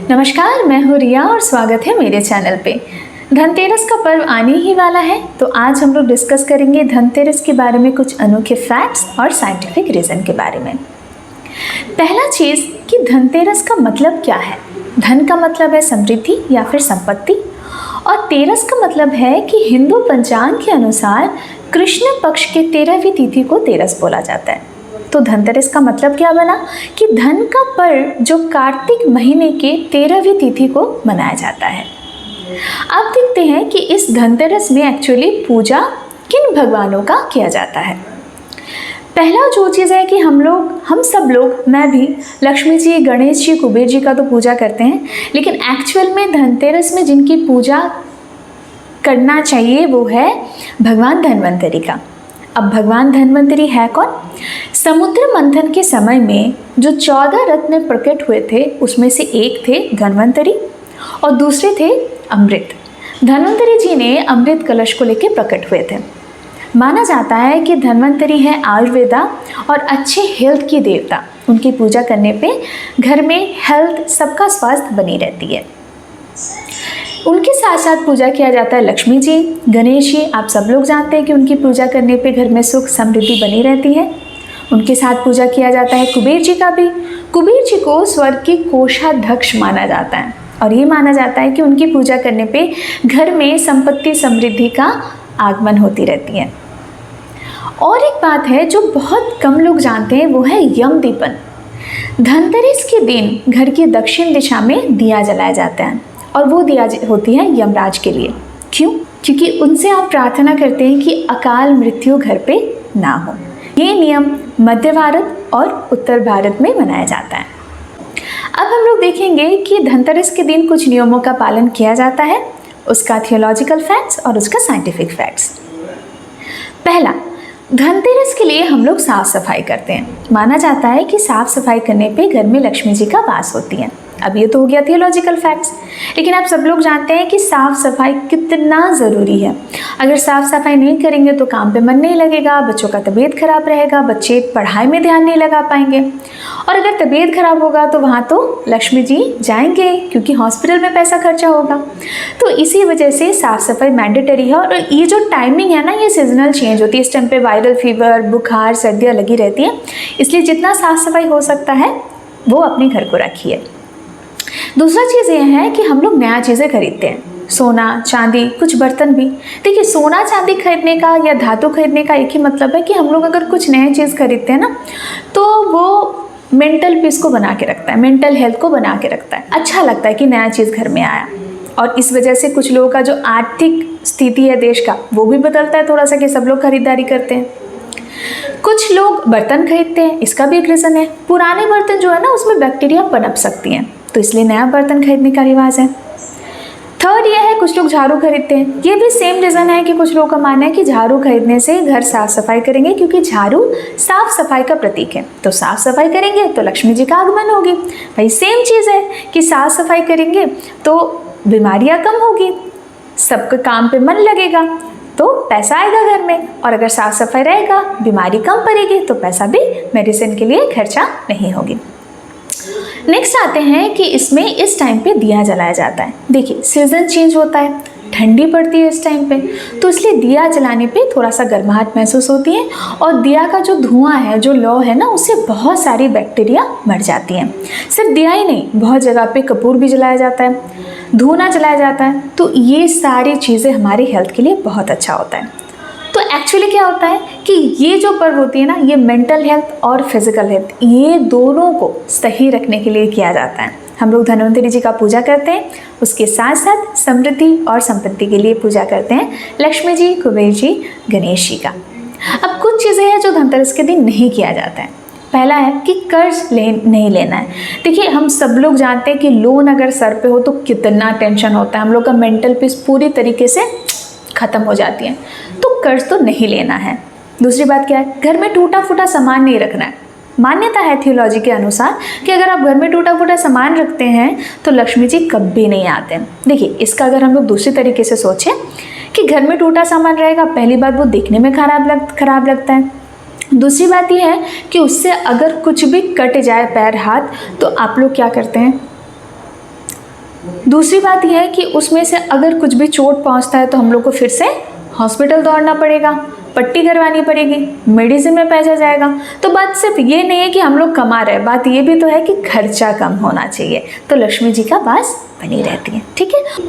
नमस्कार, मैं हूँ रिया और स्वागत है मेरे चैनल पे। धनतेरस का पर्व आने ही वाला है, तो आज हम लोग डिस्कस करेंगे धनतेरस के बारे में कुछ अनोखे फैक्ट्स और साइंटिफिक रीज़न के बारे में। पहला चीज़ कि धनतेरस का मतलब क्या है। धन का मतलब है समृद्धि या फिर संपत्ति, और तेरस का मतलब है कि हिंदू पंचांग के अनुसार कृष्ण पक्ष के 13वीं तिथि को तेरस बोला जाता है। तो धनतेरस का मतलब क्या बना कि धन का पर्व जो कार्तिक महीने के 13वीं तिथि को मनाया जाता है। अब देखते हैं कि इस धनतेरस में एक्चुअली पूजा किन भगवानों का किया जाता है। पहला जो चीज़ है कि हम सब लोग, मैं भी लक्ष्मी जी, गणेश जी, कुबेर जी का तो पूजा करते हैं, लेकिन एक्चुअल में धनतेरस में जिनकी पूजा करना चाहिए वो है भगवान धन्वंतरी का। अब भगवान धन्वंतरी है कौन? समुद्र मंथन के समय में जो 14 रत्न प्रकट हुए थे उसमें से एक थे धन्वंतरी और दूसरे थे अमृत। धन्वंतरी जी ने अमृत कलश को लेकर प्रकट हुए थे। माना जाता है कि धन्वंतरी है आयुर्वेदा और अच्छे हेल्थ की देवता। उनकी पूजा करने पे घर में हेल्थ, सबका स्वास्थ्य बनी रहती है। उनके साथ साथ पूजा किया जाता है लक्ष्मी जी, गणेश जी। आप सब लोग जानते हैं कि उनकी पूजा करने पे घर में सुख समृद्धि बनी रहती है। उनके साथ पूजा किया जाता है कुबेर जी का भी। कुबेर जी को स्वर्ग की कोषाध्यक्ष माना जाता है और ये माना जाता है कि उनकी पूजा करने पे घर में संपत्ति समृद्धि का आगमन होती रहती है। और एक बात है जो बहुत कम लोग जानते हैं, वो है यम दीपन। धनतेरस के दिन घर की दक्षिण दिशा में दिया जलाया जाता है और वो दिया होती है यमराज के लिए। क्यों? क्योंकि उनसे आप प्रार्थना करते हैं कि अकाल मृत्यु घर पे ना हो। ये नियम मध्य भारत और उत्तर भारत में मनाया जाता है। अब हम लोग देखेंगे कि धनतेरस के दिन कुछ नियमों का पालन किया जाता है, उसका थियोलॉजिकल फैक्ट्स और उसका साइंटिफिक फैक्ट्स। पहला, धनतेरस के लिए हम लोग साफ सफाई करते हैं। माना जाता है कि साफ सफाई करने पे घर में लक्ष्मी जी का वास होती है। अब ये तो हो गया थियोलॉजिकल फैक्ट्स, लेकिन आप सब लोग जानते हैं कि साफ सफाई कितना ज़रूरी है। अगर साफ सफाई नहीं करेंगे तो काम पे मन नहीं लगेगा, बच्चों का तबीयत खराब रहेगा, बच्चे पढ़ाई में ध्यान नहीं लगा पाएंगे, और अगर तबीयत खराब होगा तो वहाँ तो लक्ष्मी जी जाएंगे क्योंकि हॉस्पिटल में पैसा खर्चा होगा। तो इसी वजह से साफ सफाई मैंडेटरी है। और ये जो टाइमिंग है ना, ये सीजनल चेंज होती है। इस टाइम पे वायरल फीवर, बुखार, सर्दियाँ लगी रहती हैं, इसलिए जितना साफ सफाई हो सकता है वो अपने घर को रखिए। दूसरा चीज़ ये है कि हम लोग नया चीज़ें खरीदते हैं, सोना, चांदी, कुछ बर्तन भी। देखिए, सोना चांदी खरीदने का या धातु खरीदने का एक ही मतलब है कि हम लोग अगर कुछ नया चीज़ खरीदते हैं ना, तो वो मेंटल पीस को बना के रखता है, मेंटल हेल्थ को बना के रखता है। अच्छा लगता है कि नया चीज़ घर में आया, और इस वजह से कुछ लोगों का जो आर्थिक स्थिति है देश का, वो भी बदलता है थोड़ा सा कि सब लोग खरीदारी करते हैं। कुछ लोग बर्तन खरीदते हैं, इसका भी एक रीज़न है। पुराने बर्तन जो है ना, उसमें बैक्टीरिया पनप सकती हैं, तो इसलिए नया बर्तन खरीदने का रिवाज है। थर्ड ये है, कुछ लोग झाड़ू खरीदते हैं। ये भी सेम रीज़न है कि कुछ लोगों का मानना है कि झाड़ू खरीदने से घर साफ सफाई करेंगे, क्योंकि झाड़ू साफ सफाई का प्रतीक है। तो साफ सफाई करेंगे तो लक्ष्मी जी का आगमन होगी। भाई सेम चीज़ है कि साफ सफाई करेंगे तो बीमारियाँ कम होगी, सबके काम पे मन लगेगा, तो पैसा आएगा घर में, और अगर साफ सफाई रहेगा, बीमारी कम पड़ेगी, तो पैसा भी मेडिसिन के लिए खर्चा नहीं होगी। नेक्स्ट आते हैं कि इसमें इस टाइम पे दिया जलाया जाता है। देखिए, सीज़न चेंज होता है, ठंडी पड़ती है इस टाइम पे, तो इसलिए दिया जलाने पे थोड़ा सा गर्माहट महसूस होती है, और दिया का जो धुआं है, जो लौ है ना, उससे बहुत सारी बैक्टीरिया मर जाती हैं। सिर्फ दिया ही नहीं, बहुत जगह पे कपूर भी जलाया जाता है, धूना जलाया जाता है। तो ये सारी चीज़ें हमारी हेल्थ के लिए बहुत अच्छा होता है। तो एक्चुअली क्या होता है कि ये जो पर्व होती है ना, ये मेंटल हेल्थ और फिजिकल हेल्थ, ये दोनों को सही रखने के लिए किया जाता है। हम लोग धन्वंतरी जी का पूजा करते हैं, उसके साथ साथ समृद्धि और संपत्ति के लिए पूजा करते हैं लक्ष्मी जी, कुबेर जी, गणेश जी का। अब कुछ चीज़ें हैं जो धनतेरस के दिन नहीं किया जाता है। पहला है कि कर्ज नहीं लेना है। देखिए, हम सब लोग जानते हैं कि लोन अगर सर पे हो तो कितना टेंशन होता है, हम लोग का मेंटल पीस पूरी तरीके से ख़त्म हो जाती है। तो कर्ज तो नहीं लेना है। दूसरी बात क्या है, घर में टूटा फूटा सामान नहीं रखना है। मान्यता है थियोलॉजी के अनुसार कि अगर आप घर में टूटा फूटा सामान रखते हैं तो लक्ष्मी जी कभी नहीं आते। देखिए, इसका अगर हम लोग दूसरी तरीके से सोचें कि घर में टूटा सामान रहेगा, पहली बात वो देखने में खराब लगता है, दूसरी बात यह है कि उससे अगर कुछ भी कट जाए पैर हाथ तो आप लोग क्या करते हैं। दूसरी बात यह है कि उसमें से अगर कुछ भी चोट पहुंचता है तो हम लोग को फिर से हॉस्पिटल दौड़ना पड़ेगा, पट्टी करवानी पड़ेगी, मेडिसिन में पैसा जाएगा। तो बात सिर्फ ये नहीं है कि हम लोग कमा रहे हैं, बात ये भी तो है कि खर्चा कम होना चाहिए, तो लक्ष्मी जी का वास बनी रहती है। ठीक है।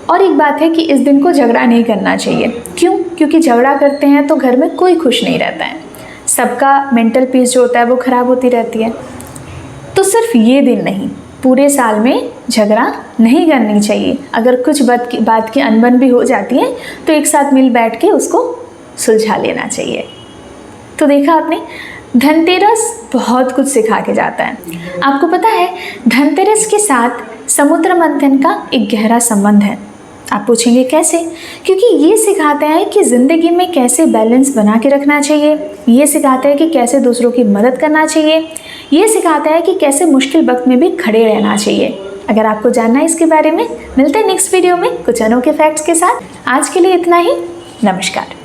और एक बात है कि इस दिन को झगड़ा नहीं करना चाहिए। क्यों? क्योंकि झगड़ा करते हैं तो घर में कोई खुश नहीं रहता है, सबका मेंटल पीस जो होता है वो खराब होती रहती है। तो सिर्फ ये दिन नहीं, पूरे साल में झगड़ा नहीं करनी चाहिए। अगर कुछ बात की अनबन भी हो जाती है तो एक साथ मिल बैठ के उसको सुलझा लेना चाहिए। तो देखा आपने, धनतेरस बहुत कुछ सिखा के जाता है। आपको पता है धनतेरस के साथ समुद्र मंथन का एक गहरा संबंध है। आप पूछेंगे कैसे? क्योंकि ये सिखाते हैं कि ज़िंदगी में कैसे बैलेंस बना के रखना चाहिए, ये सिखाते हैं कि कैसे दूसरों की मदद करना चाहिए, ये सिखाता है कि कैसे मुश्किल वक्त में भी खड़े रहना चाहिए। अगर आपको जानना है इसके बारे में, मिलते हैं नेक्स्ट वीडियो में कुछ अनोखे फैक्ट्स के साथ। आज के लिए इतना ही। नमस्कार।